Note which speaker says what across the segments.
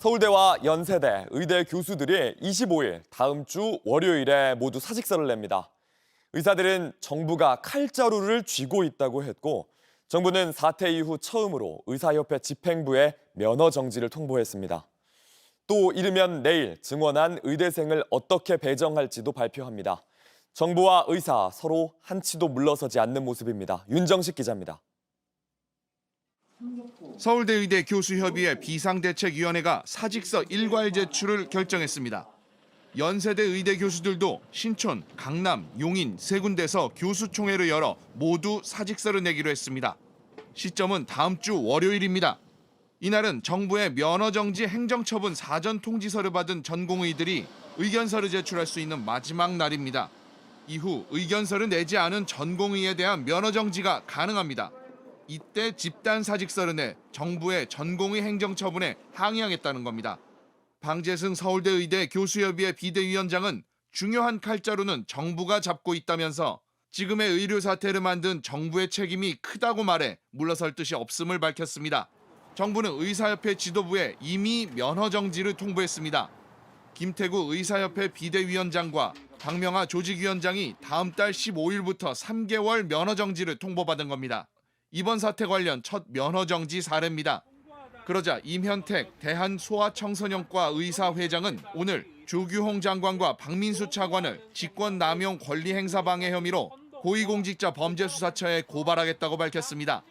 Speaker 1: 서울대와 연세대, 의대 교수들이 25일 다음 주 월요일에 모두 사직서를 냅니다. 의사들은 정부가 칼자루를 쥐고 있다고 했고 정부는 사태 이후 처음으로 의사협회 집행부에 면허 정지를 통보했습니다. 또 이르면 내일 증원한 의대생을 어떻게 배정할지도 발표합니다. 정부와 의사 서로 한치도 물러서지 않는 모습입니다. 윤정식 기자입니다.
Speaker 2: 서울대 의대 교수협의회 비상대책위원회가 사직서 일괄 제출을 결정했습니다. 연세대 의대 교수들도 신촌, 강남, 용인 세 군데서 교수총회를 열어 모두 사직서를 내기로 했습니다. 시점은 다음 주 월요일입니다. 이날은 정부의 면허정지 행정처분 사전 통지서를 받은 전공의들이 의견서를 제출할 수 있는 마지막 날입니다. 이후 의견서를 내지 않은 전공의에 대한 면허정지가 가능합니다. 이때 집단 사직서를 내 정부의 전공의 행정처분에 항의하겠다는 겁니다. 방재승 서울대 의대 교수협의회 비대위원장은 중요한 칼자루는 정부가 잡고 있다면서 지금의 의료 사태를 만든 정부의 책임이 크다고 말해 물러설 뜻이 없음을 밝혔습니다. 정부는 의사협회 지도부에 이미 면허 정지를 통보했습니다. 김태구 의사협회 비대위원장과 박명하 조직위원장이 다음 달 15일부터 3개월 면허 정지를 통보받은 겁니다. 이번 사태 관련 첫 면허 정지 사례입니다. 그러자 임현택 대한소아청소년과 의사회장은 오늘 조규홍 장관과 박민수 차관을 직권남용 권리행사방해 혐의로 고위공직자범죄수사처에 고발하겠다고 밝혔습니다.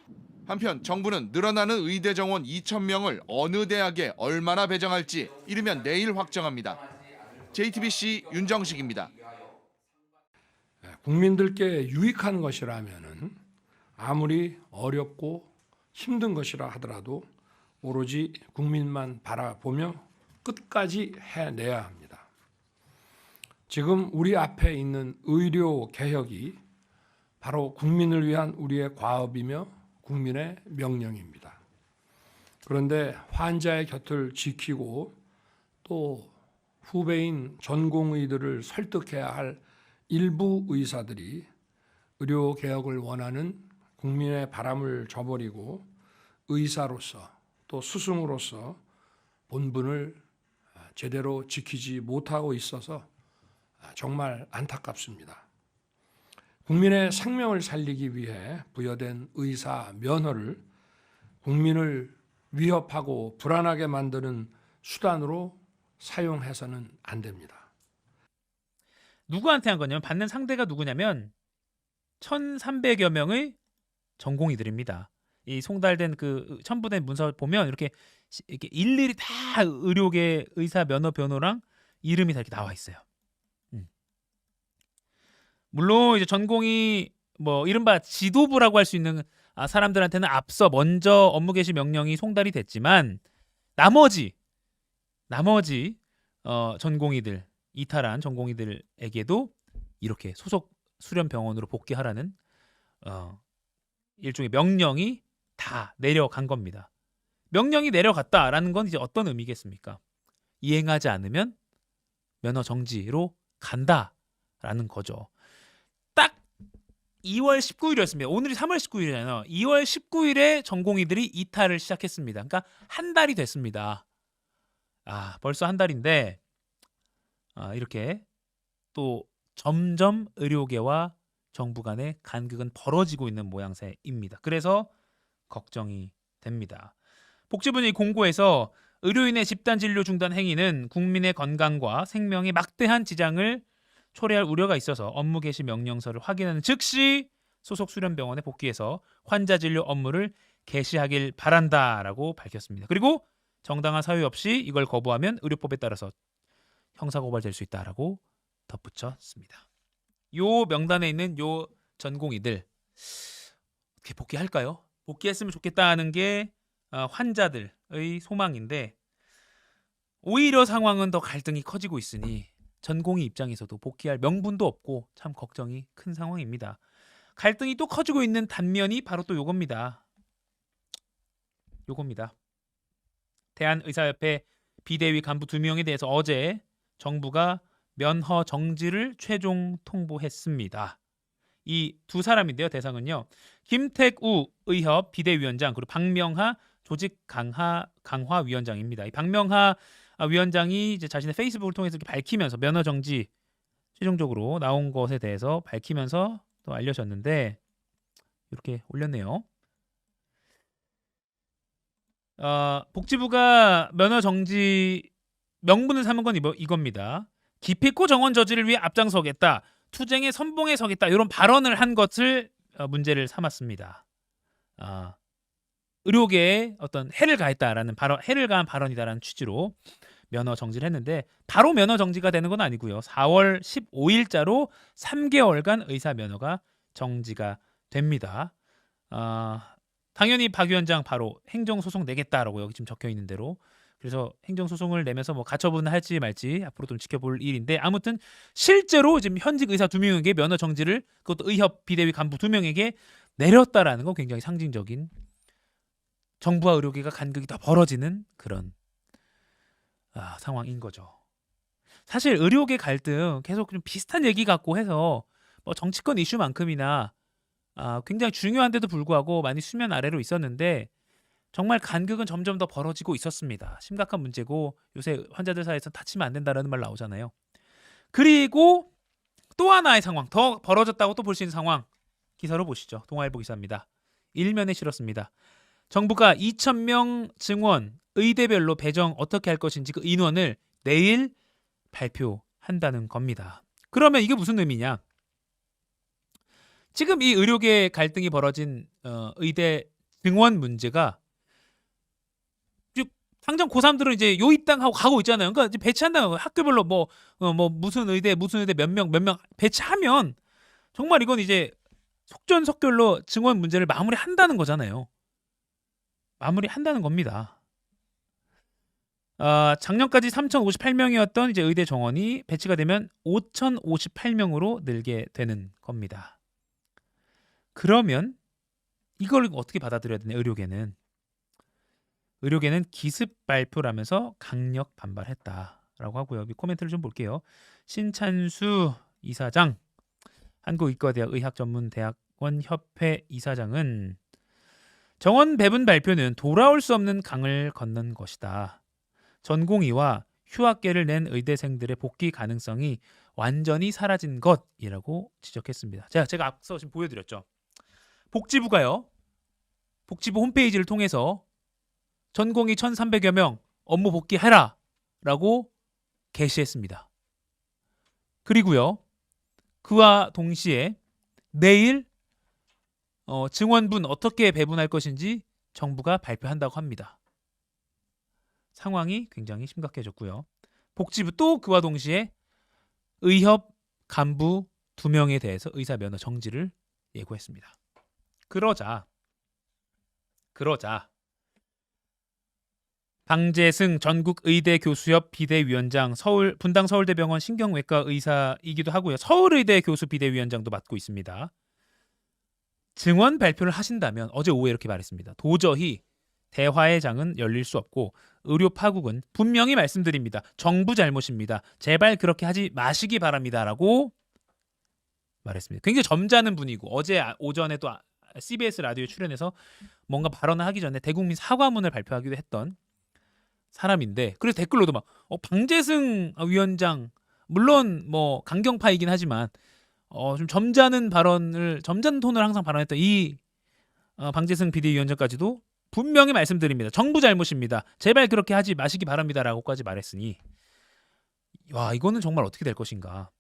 Speaker 2: 한편 정부는 늘어나는 의대 정원 2,000명을 어느 대학에 얼마나 배정할지 이르면 내일 확정합니다. JTBC 윤정식입니다.
Speaker 3: 국민들께 유익한 것이라면은 아무리 어렵고 힘든 것이라 하더라도 오로지 국민만 바라보며 끝까지 해내야 합니다. 지금 우리 앞에 있는 의료 개혁이 바로 국민을 위한 우리의 과업이며 국민의 명령입니다. 그런데 환자의 곁을 지키고 또 후배인 전공의들을 설득해야 할 일부 의사들이 의료 개혁을 원하는 국민의 바람을 저버리고 의사로서 또 스승으로서 본분을 제대로 지키지 못하고 있어서 정말 안타깝습니다. 국민의 생명을 살리기 위해 부여된 의사 면허를 국민을 위협하고 불안하게 만드는 수단으로 사용해서는 안 됩니다.
Speaker 4: 누구한테 한 거냐면 받는 상대가 누구냐면 1,300여 명의 전공의들입니다. 이 송달된 그 첨부된 문서 보면 이렇게 일일이 다 의료계 의사 면허 변호랑 이름이 다 이렇게 나와 있어요. 물론 이제 전공이 뭐 이른바 지도부라고 할 수 있는 사람들한테는 앞서 먼저 업무 개시 명령이 송달이 됐지만 나머지 전공의들 이탈한 전공의들에게도 이렇게 소속 수련 병원으로 복귀하라는 일종의 명령이 다 내려간 겁니다. 명령이 내려갔다라는 건 이제 어떤 의미겠습니까? 이행하지 않으면 면허 정지로 간다라는 거죠. 딱 2월 19일이었습니다. 오늘이 3월 19일이잖아요. 2월 19일에 전공의들이 이탈을 시작했습니다. 그러니까 한 달이 됐습니다. 벌써 한 달인데 이렇게 또 점점 의료계와 정부 간의 간극은 벌어지고 있는 모양새입니다. 그래서 걱정이 됩니다. 복지부는 공고에서 의료인의 집단 진료 중단 행위는 국민의 건강과 생명에 막대한 지장을 초래할 우려가 있어서 업무 개시 명령서를 확인하는 즉시 소속 수련병원에 복귀해서 환자 진료 업무를 개시하길 바란다라고 밝혔습니다. 그리고 정당한 사유 없이 이걸 거부하면 의료법에 따라서 형사고발될 수 있다라고 덧붙였습니다. 요 명단에 있는 요 전공의들 어떻게 복귀할까요? 복귀했으면 좋겠다는 게 환자들의 소망인데 오히려 상황은 더 갈등이 커지고 있으니 전공의 입장에서도 복귀할 명분도 없고 참 걱정이 큰 상황입니다. 갈등이 또 커지고 있는 단면이 바로 또 요겁니다. 대한의사협회 비대위 간부 2명에 대해서 어제 정부가 면허 정지를 최종 통보했습니다. 이 두 사람인데요. 대상은요. 김택우 의협 비대위원장 그리고 박명하 조직 강화 위원장입니다. 이 박명하 위원장이 이제 자신의 페이스북을 통해서 이렇게 밝히면서 면허 정지 최종적으로 나온 것에 대해서 밝히면서 또 알려졌는데 이렇게 올렸네요. 복지부가 면허 정지 명분을 삼은 건 이겁니다. 기필코 정원 저지를 위해 앞장서겠다, 투쟁의 선봉에 서겠다 이런 발언을 한 것을 문제를 삼았습니다. 의료계에 어떤 해를 가했다라는 해를 가한 발언이다라는 취지로 면허 정지를 했는데 바로 면허 정지가 되는 건 아니고요. 4월 15일자로 3개월간 의사 면허가 정지가 됩니다. 당연히 박 위원장 바로 행정소송 내겠다라고 여기 지금 적혀 있는 대로, 그래서 행정소송을 내면서 뭐 가처분 할지 말지 앞으로 좀 지켜볼 일인데, 아무튼 실제로 지금 현직 의사 2명에게 면허 정지를, 그것도 의협 비대위 간부 2명에게 내렸다라는 건 굉장히 상징적인, 정부와 의료계가 간극이 더 벌어지는 그런 상황인 거죠. 사실 의료계 갈등 계속 좀 비슷한 얘기 같고 해서 뭐 정치권 이슈만큼이나 굉장히 중요한데도 불구하고 많이 수면 아래로 있었는데, 정말 간극은 점점 더 벌어지고 있었습니다. 심각한 문제고 요새 환자들 사이에서 다치면 안 된다라는 말 나오잖아요. 그리고 또 하나의 상황, 더 벌어졌다고 또 볼 수 있는 상황, 기사로 보시죠. 동아일보 기사입니다. 일면에 실었습니다. 정부가 2,000명 증원 의대별로 배정 어떻게 할 것인지 그 인원을 내일 발표한다는 겁니다. 그러면 이게 무슨 의미냐? 지금 이 의료계 갈등이 벌어진 의대 증원 문제가 당장 고3들은 이제 요입당하고 가고 있잖아요. 그러니까 이제 배치한다는 학교별로 뭐 무슨 의대 몇 명 배치하면 정말 이건 이제 속전속결로 증원 문제를 마무리한다는 거잖아요. 마무리한다는 겁니다. 작년까지 3,058명이었던 이제 의대 정원이 배치가 되면 5,058명으로 늘게 되는 겁니다. 그러면 이걸 어떻게 받아들여야 되냐? 의료계는 기습 발표라면서 강력 반발했다라고 하고요. 코멘트를 좀 볼게요. 신찬수 이사장, 한국의과대학 의학전문대학원 협회 이사장은 정원 배분 발표는 돌아올 수 없는 강을 건넌 것이다. 전공의와 휴학계를 낸 의대생들의 복귀 가능성이 완전히 사라진 것이라고 지적했습니다. 제가 앞서 지금 보여드렸죠. 복지부가요. 복지부 홈페이지를 통해서 전공의 1,300여 명 업무 복귀해라 라고 게시했습니다. 그리고요, 그와 동시에 내일 증원분 어떻게 배분할 것인지 정부가 발표한다고 합니다. 상황이 굉장히 심각해졌고요. 복지부 또 그와 동시에 의협 간부 2명에 대해서 의사 면허 정지를 예고했습니다. 그러자 방재승 전국의대교수협 비대위원장, 분당 서울대병원 신경외과 의사이기도 하고요. 서울의대 교수 비대위원장도 맡고 있습니다. 증원 발표를 하신다면 어제 오후에 이렇게 말했습니다. 도저히 대화의 장은 열릴 수 없고 의료 파국은 분명히 말씀드립니다. 정부 잘못입니다. 제발 그렇게 하지 마시기 바랍니다라고 말했습니다. 굉장히 점잖은 분이고 어제 오전에 또 CBS 라디오에 출연해서 뭔가 발언을 하기 전에 대국민 사과문을 발표하기도 했던 사람인데, 그래서 댓글로도 막 방재승 위원장 물론 뭐 강경파이긴 하지만 좀 점잖은 톤을 항상 발언했던 이 방재승 비대위원장까지도 분명히 말씀드립니다. 정부 잘못입니다. 제발 그렇게 하지 마시기 바랍니다라고까지 말했으니, 와, 이거는 정말 어떻게 될 것인가.